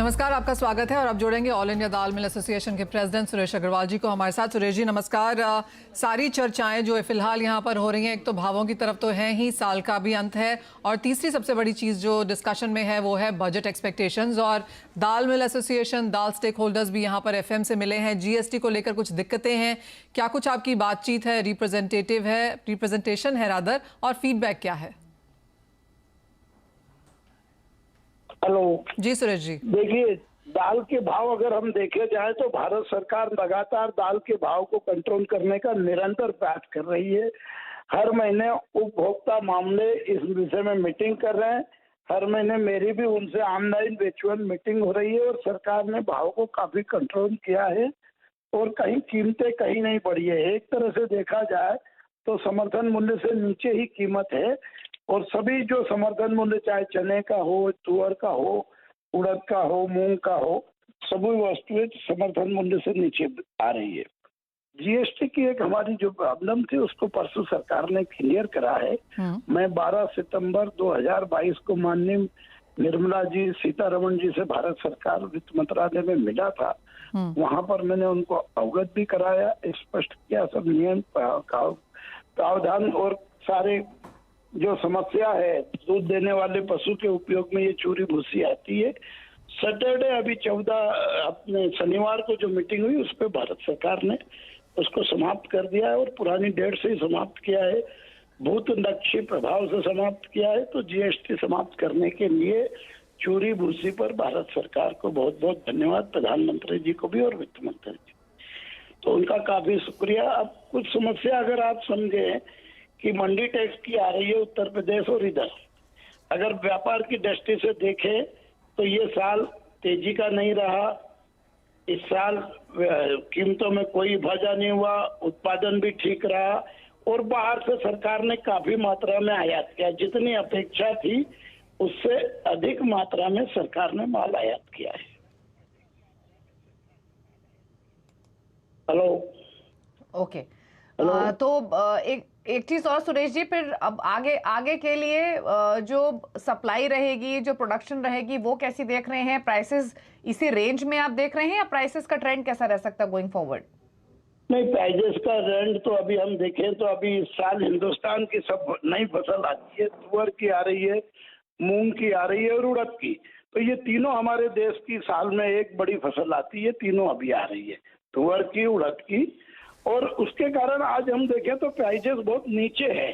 नमस्कार, आपका स्वागत है और अब जोड़ेंगे ऑल इंडिया दाल मिल एसोसिएशन के प्रेसिडेंट सुरेश अग्रवाल जी को हमारे साथ। सुरेश जी नमस्कार। सारी चर्चाएं जो फिलहाल यहाँ पर हो रही हैं, एक तो भावों की तरफ तो है ही, साल का भी अंत है, और तीसरी सबसे बड़ी चीज़ जो डिस्कशन में है वो है बजट एक्सपेक्टेशंस। और दाल मिल एसोसिएशन, दाल स्टेक होल्डर्स भी यहाँ पर एफएम से मिले हैं। जीएसटी को लेकर कुछ दिक्कतें हैं, क्या कुछ आपकी बातचीत है, रिप्रेजेंटेशन है रादर, और फीडबैक क्या है? हेलो जी सुरेश जी। देखिए, दाल के भाव अगर हम देखे जाए तो भारत सरकार लगातार दाल के भाव को कंट्रोल करने का निरंतर प्रयास कर रही है। हर महीने उपभोक्ता मामले इस विषय में मीटिंग कर रहे हैं। हर महीने मेरी भी उनसे ऑनलाइन वर्चुअल मीटिंग हो रही है और सरकार ने भाव को काफी कंट्रोल किया है और कहीं कीमतें कहीं नहीं बढ़ी है। एक तरह से देखा जाए तो समर्थन मूल्य से नीचे ही कीमत है और सभी जो समर्थन मूल्य, चाहे चने का हो, तुअर का हो, उड़द का हो, मूंग का हो, सभी वस्तुएं समर्थन मूल्य से नीचे आ रही है। जीएसटी की एक हमारी जो प्रॉब्लम थी उसको परसों सरकार ने क्लियर करा है। मैं 12 सितंबर 2022 को माननीय निर्मला जी सीतारमण जी से भारत सरकार वित्त मंत्रालय में मिला था। वहां पर मैंने उनको अवगत भी कराया, स्पष्ट किया सब नियम प्रावधान और सारे जो समस्या है दूध देने वाले पशु के उपयोग में ये चूरी भूसी आती है। सैटरडे अभी 14 अपने शनिवार को जो मीटिंग हुई उस पर भारत सरकार ने उसको समाप्त कर दिया है और पुरानी डेट से ही समाप्त किया है, भूत नक्शी प्रभाव से समाप्त किया है। तो जीएसटी समाप्त करने के लिए चूरी भूसी पर भारत सरकार को बहुत बहुत धन्यवाद, प्रधानमंत्री जी को भी और वित्त मंत्री जी, तो उनका काफी शुक्रिया। अब कुछ समस्या अगर आप समझे कि मंडी टैक्स की आ रही है उत्तर प्रदेश और इधर, अगर व्यापार की दृष्टि से देखें तो ये साल तेजी का नहीं रहा। इस साल कीमतों में कोई इजाफा नहीं हुआ, उत्पादन भी ठीक रहा और बाहर से सरकार ने काफी मात्रा में आयात किया। जितनी अपेक्षा थी उससे अधिक मात्रा में सरकार ने माल आयात किया है। Hello okay. तो एक चीज और सुरेश जी, फिर अब आगे के लिए जो सप्लाई रहेगी, जो प्रोडक्शन रहेगी, वो कैसी देख रहे हैं? प्राइसेस इसी रेंज में आप देख रहे हैं या प्राइसेस का ट्रेंड कैसा रह सकता है गोइंग फॉरवर्ड? नहीं, प्राइजेस का ट्रेंड तो अभी हम देखें तो अभी इस साल हिंदुस्तान की सब नई फसल आती है, तुअर की आ रही है, मूंग की आ रही है और उड़द की। तो ये तीनों हमारे देश की साल में एक बड़ी फसल आती है, तीनों अभी आ रही है, तुअर की, उड़द की। और उसके कारण आज हम देखें तो प्राइजेस बहुत नीचे है।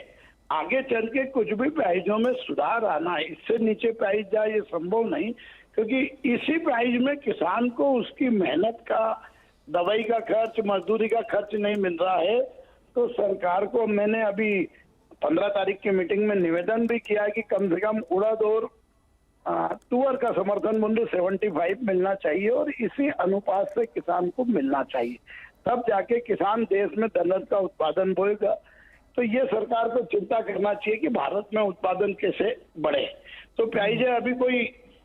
आगे चल के कुछ भी प्राइजों में सुधार आना है, इससे नीचे प्राइस जाए ये संभव नहीं, क्योंकि इसी प्राइस में किसान को उसकी मेहनत का, दवाई का खर्च, मजदूरी का खर्च नहीं मिल रहा है। तो सरकार को मैंने अभी 15 तारीख की मीटिंग में निवेदन भी किया है कि कम से कम उड़द और तुअर का समर्थन मूल्य 75 मिलना चाहिए और इसी अनुपात से किसान को मिलना चाहिए, तब जाके किसान देश में दलहन का उत्पादन बोएगा। तो ये सरकार को चिंता करना चाहिए कि भारत में उत्पादन कैसे बढ़े। तो प्राइजें अभी कोई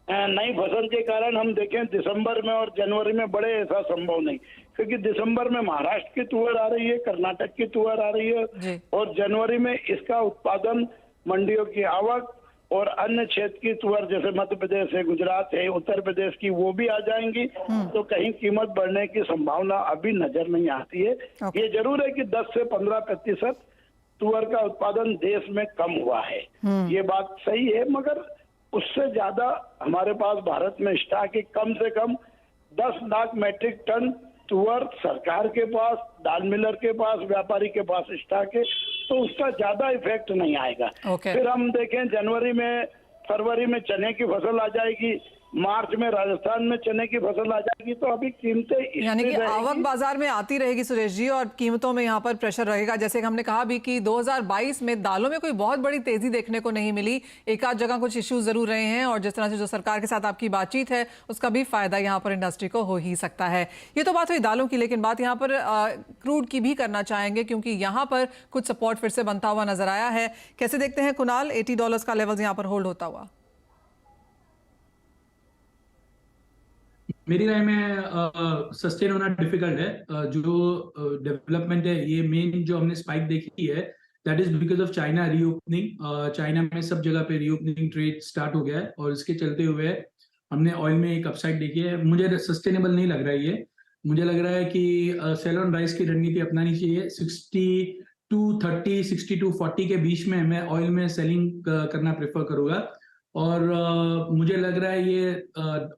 नई फसल के कारण हम देखें दिसंबर में और जनवरी में बढ़े, ऐसा संभव नहीं, क्योंकि दिसंबर में महाराष्ट्र की तुअर आ रही है, कर्नाटक की तुअर आ रही है और जनवरी में इसका उत्पादन, मंडियों की आवक और अन्य क्षेत्र की तुअर जैसे मध्य प्रदेश है, गुजरात है, उत्तर प्रदेश की, वो भी आ जाएंगी। तो कहीं कीमत बढ़ने की संभावना अभी नजर नहीं आती है। ये जरूर है कि 10 से 15% तुअर का उत्पादन देश में कम हुआ है, ये बात सही है, मगर उससे ज्यादा हमारे पास भारत में स्टॉक है। कम से कम 10 लाख मीट्रिक टन तुअर सरकार के पास, दाल मिलर के पास, व्यापारी के पास स्टॉक है, तो उसका ज्यादा इफेक्ट नहीं आएगा। फिर हम देखें जनवरी में, फरवरी में चने की फसल आ जाएगी, मार्च में राजस्थान में चने की फसल आ जाएगी। तो अभी कीमतें, यानी कि आवक बाजार में आती रहेगी सुरेश जी, और कीमतों में यहाँ पर प्रेशर रहेगा। जैसे हमने कहा भी कि 2022 में दालों में कोई बहुत बड़ी तेजी देखने को नहीं मिली, एक आध जगह कुछ इश्यूज जरूर रहे हैं, और जिस तरह से जो सरकार के साथ आपकी बातचीत है उसका भी फायदा यहाँ पर इंडस्ट्री को हो ही सकता है। ये तो बात हुई दालों की, लेकिन बात यहाँ पर क्रूड की भी करना चाहेंगे, क्योंकि यहाँ पर कुछ सपोर्ट फिर से बनता हुआ नजर आया है। कैसे देखते हैं कुणाल, $80 का लेवल यहाँ पर होल्ड होता हुआ? मेरी राय में सस्टेन होना डिफिकल्ट है। जो डेवलपमेंट है, ये मेन जो हमने स्पाइक देखी है, that is because of China reopening. China में सब जगह पे रीओपनिंग ट्रेड स्टार्ट हो गया है और इसके चलते हुए हमने ऑयल में एक अपसाइड देखी है। मुझे सस्टेनेबल नहीं लग रहा है ये। मुझे लग रहा है कि सेल ऑन राइज की रणनीति अपनानी चाहिए। 60-30, 60-40 के बीच में मैं ऑयल में सेलिंग करना प्रेफर करूंगा। और मुझे लग रहा है ये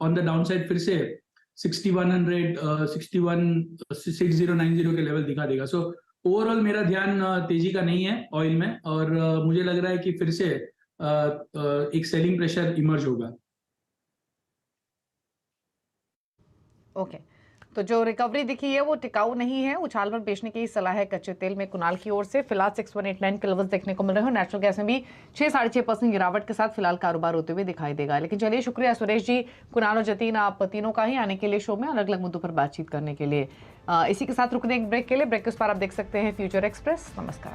ऑन द डाउन साइड फिर से 6100, 6090 के लेवल दिखा देगा। सो ओवरऑल मेरा ध्यान तेजी का नहीं है ऑयल में, और मुझे लग रहा है कि फिर से एक सेलिंग प्रेशर इमर्ज होगा। ओके, तो जो रिकवरी दिखी है वो टिकाऊ नहीं है, उछाल पर बेचने की सलाह है कच्चे तेल में कुणाल की ओर से। फिलहाल 6189 के लेवल्स देखने को मिल रहे हैं। नेचुरल गैस में भी 6-6.5% गिरावट के साथ फिलहाल कारोबार होते हुए दिखाई देगा। लेकिन चलिए, शुक्रिया सुरेश जी, कुणाल और जतीन, आप तीनों का ही आने के लिए शो में अलग अलग मुद्दों पर बातचीत करने के लिए। इसी के साथ रुक दें एक ब्रेक के लिए। ब्रेक के उस पार आप देख सकते हैं फ्यूचर एक्सप्रेस। नमस्कार।